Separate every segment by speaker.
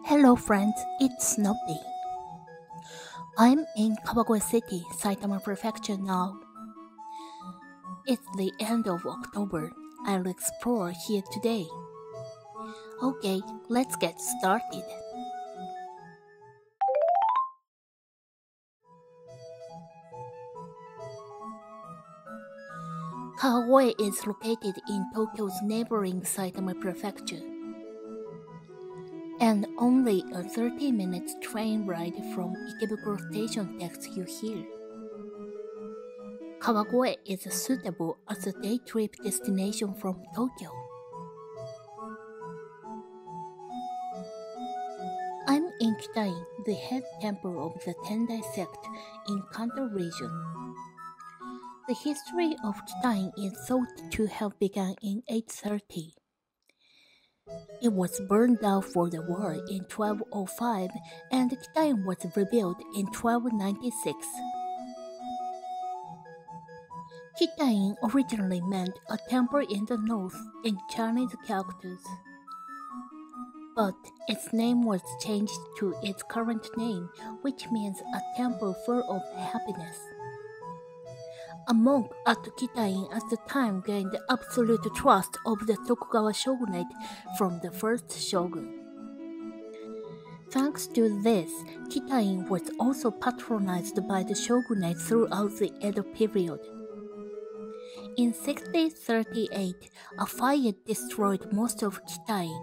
Speaker 1: Hello friends, it's Snoopy. I'm in Kawagoe City, Saitama prefecture now. It's the end of October. I'll explore here today. Okay, let's get started. Kawagoe is located in Tokyo's neighboring Saitama prefecture, and only a 30-minute train ride from Ikebukuro Station takes you here. Kawagoe is suitable as a day trip destination from Tokyo. I'm in Kitain, the head temple of the Tendai sect in Kanto region. The history of Kitain is thought to have begun in 830. It was burned down for the war in 1205 and Kitain was rebuilt in 1296. Kitain originally meant a temple in the north in Chinese characters, but its name was changed to its current name, which means a temple full of happiness. A monk at Kitain at the time gained the absolute trust of the Tokugawa shogunate from the first shogun. Thanks to this, Kitain was also patronized by the shogunate throughout the Edo period. In 1638, a fire destroyed most of Kitain.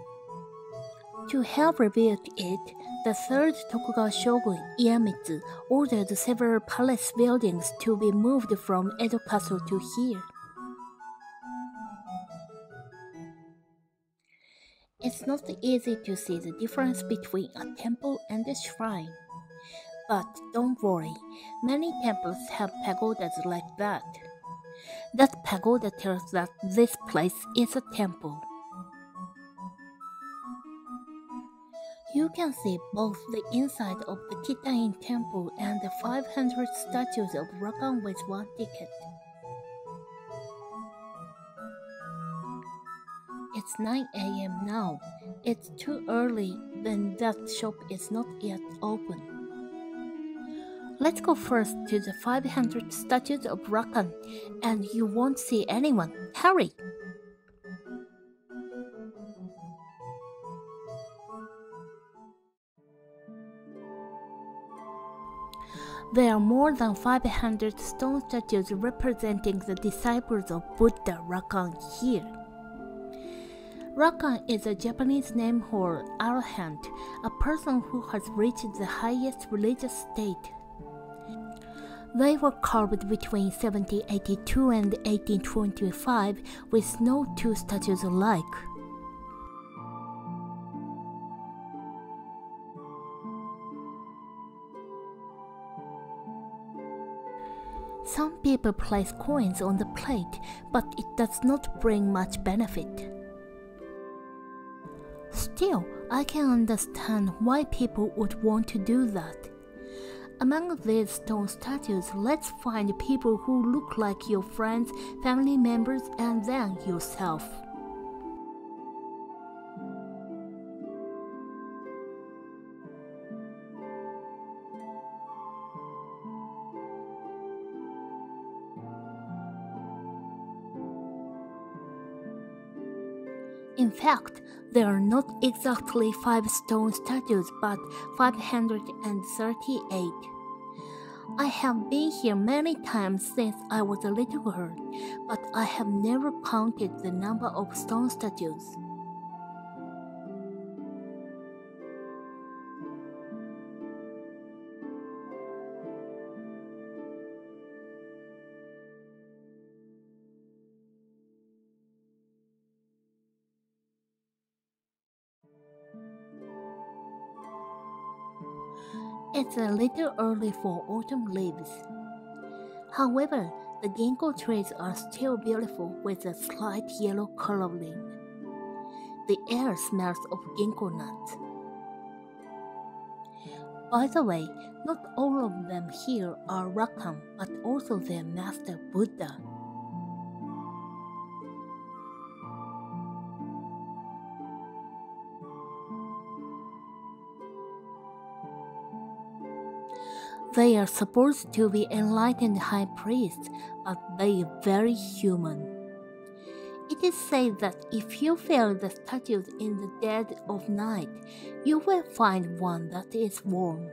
Speaker 1: To help rebuild it, the third Tokugawa shogun, Ieyamitsu, ordered several palace buildings to be moved from Edo Castle to here. It's not easy to see the difference between a temple and a shrine. But don't worry, many temples have pagodas like that. That pagoda tells that this place is a temple. You can see both the inside of the Kitain temple and the 500 statues of Rakan with one ticket. It's 9 a.m. now. It's too early when that shop is not yet open. Let's go first to the 500 statues of Rakan, and you won't see anyone. Hurry! There are more than 500 stone statues representing the disciples of Buddha Rakan here. Rakan is a Japanese name for arahant, a person who has reached the highest religious state. They were carved between 1782 and 1825 with no two statues alike. Some people place coins on the plate, but it does not bring much benefit. Still, I can understand why people would want to do that. Among these stone statues, let's find people who look like your friends, family members, and then yourself. In fact, there are not exactly 5 stone statues but 538. I have been here many times since I was a little girl, but I have never counted the number of stone statues. It's a little early for autumn leaves. However, the ginkgo trees are still beautiful with a slight yellow coloring. The air smells of ginkgo nuts. By the way, not all of them here are Rakan, but also their master Buddha. They are supposed to be enlightened high priests, but they are very human. It is said that if you fill the statues in the dead of night, you will find one that is warm.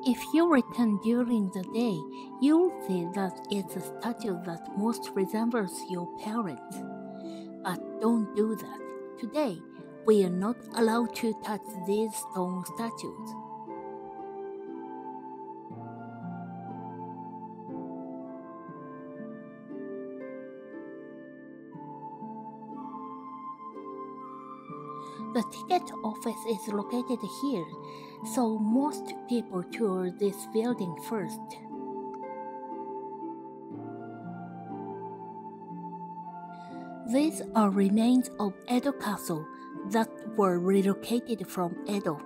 Speaker 1: If you return during the day, you will see that it's a statue that most resembles your parents. But don't do that. Today, we are not allowed to touch these stone statues. The ticket office is located here, so most people tour this building first. These are remains of Edo Castle that were relocated from Edo.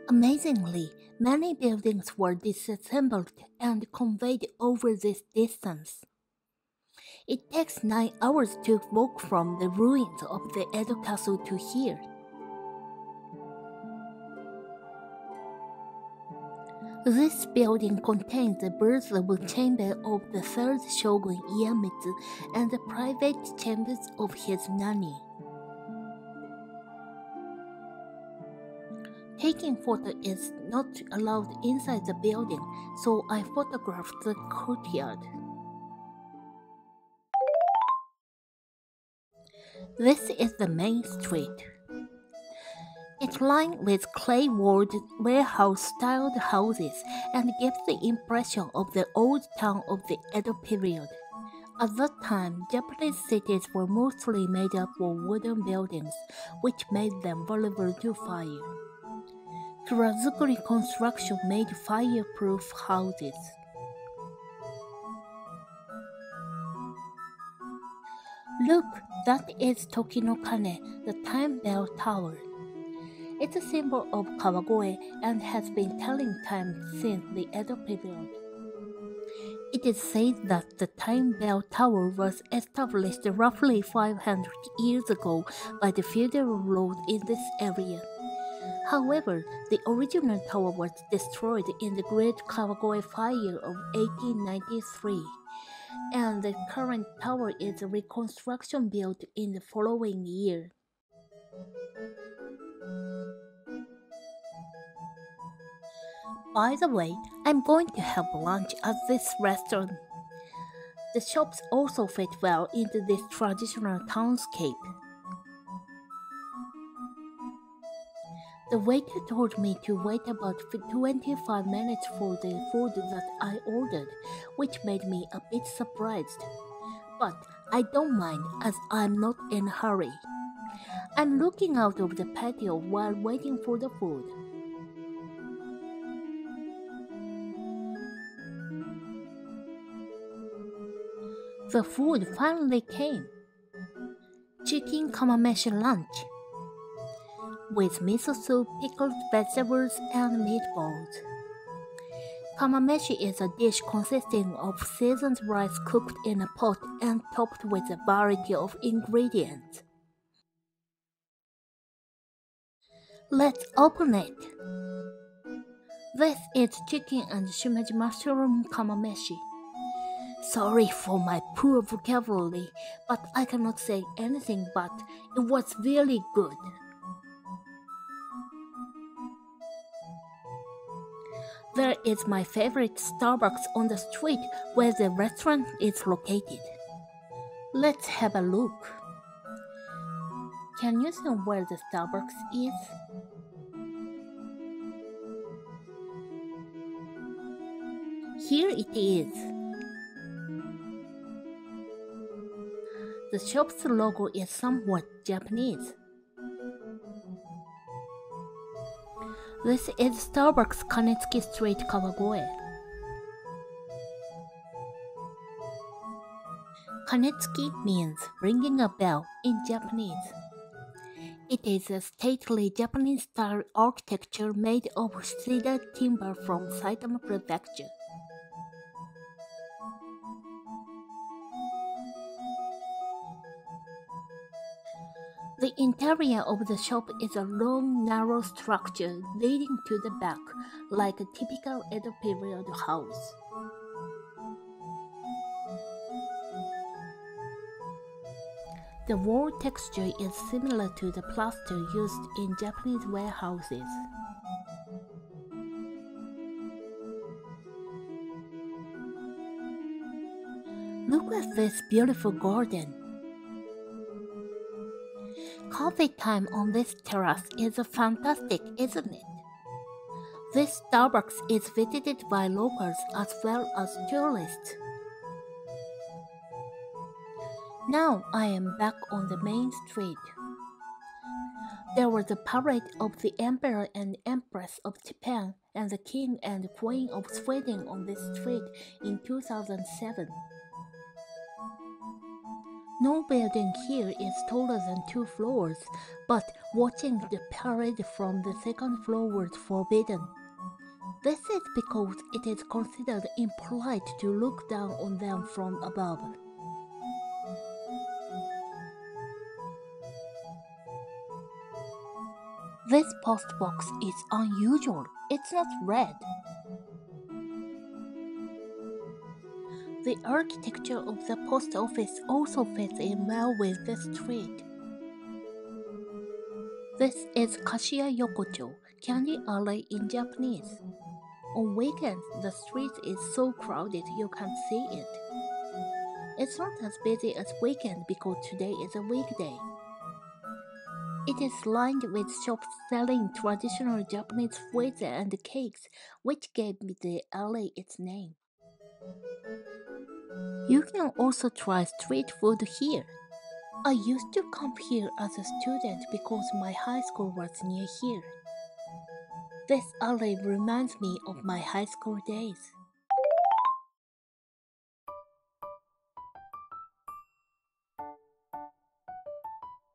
Speaker 1: Amazingly, many buildings were disassembled and conveyed over this distance. It takes 9 hours to walk from the ruins of the Edo Castle to here. This building contains the birth chamber of the third shogun Ieyamitsu and the private chambers of his nanny. Taking photo is not allowed inside the building, so I photographed the courtyard. This is the main street. It's lined with clay-walled warehouse-styled houses and gives the impression of the old town of the Edo period. At that time, Japanese cities were mostly made up of wooden buildings, which made them vulnerable to fire. Kurazukuri construction made fireproof houses. Look, that is Toki no Kane, the time bell tower. It's a symbol of Kawagoe and has been telling time since the Edo period. It is said that the time bell tower was established roughly 500 years ago by the feudal lord in this area. However, the original tower was destroyed in the Great Kawagoe Fire of 1893, and the current tower is a reconstruction built in the following year. By the way, I'm going to have lunch at this restaurant. The shops also fit well into this traditional townscape. The waiter told me to wait about 25 minutes for the food that I ordered, which made me a bit surprised. But I don't mind as I'm not in a hurry. I'm looking out of the patio while waiting for the food. The food finally came. Chicken kamameshi lunch with miso soup, pickled vegetables, and meatballs. Kamameshi is a dish consisting of seasoned rice cooked in a pot and topped with a variety of ingredients. Let's open it. This is chicken and shimeji mushroom kamameshi. Sorry for my poor vocabulary, but I cannot say anything but it was really good. There is my favorite Starbucks on the street where the restaurant is located. Let's have a look. Can you see where the Starbucks is? Here it is. The shop's logo is somewhat Japanese. This is Starbucks Kanetsuki Street, Kawagoe. Kanetsuki means ringing a bell in Japanese. It is a stately Japanese-style architecture made of cedar timber from Saitama prefecture. The interior of the shop is a long, narrow structure leading to the back, like a typical Edo Period house. The wall texture is similar to the plaster used in Japanese warehouses. Look at this beautiful garden. Coffee time on this terrace is fantastic, isn't it? This Starbucks is visited by locals as well as tourists. Now I am back on the main street. There was a parade of the Emperor and Empress of Japan and the King and Queen of Sweden on this street in 2007. No building here is taller than 2 floors, but watching the parade from the second floor was forbidden. This is because it is considered impolite to look down on them from above. This post box is unusual. It's not red. The architecture of the post office also fits in well with the street. This is Kashiya Yokocho, candy alley in Japanese. On weekends, the street is so crowded you can't see it. It's not as busy as weekend because today is a weekday. It is lined with shops selling traditional Japanese sweets and cakes, which gave the alley its name. You can also try street food here. I used to come here as a student because my high school was near here. This alley reminds me of my high school days.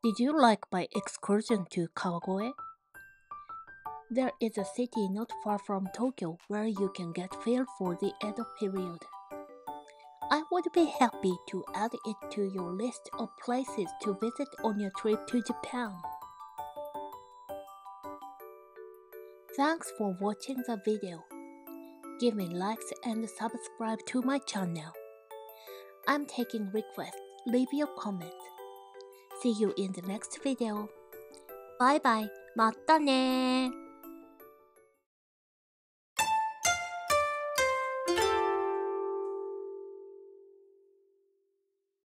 Speaker 1: Did you like my excursion to Kawagoe? There is a city not far from Tokyo where you can get feel for the Edo period. I would be happy to add it to your list of places to visit on your trip to Japan. Thanks for watching the video. Give me likes and subscribe to my channel. I'm taking requests. Leave your comments. See you in the next video. Bye bye. またね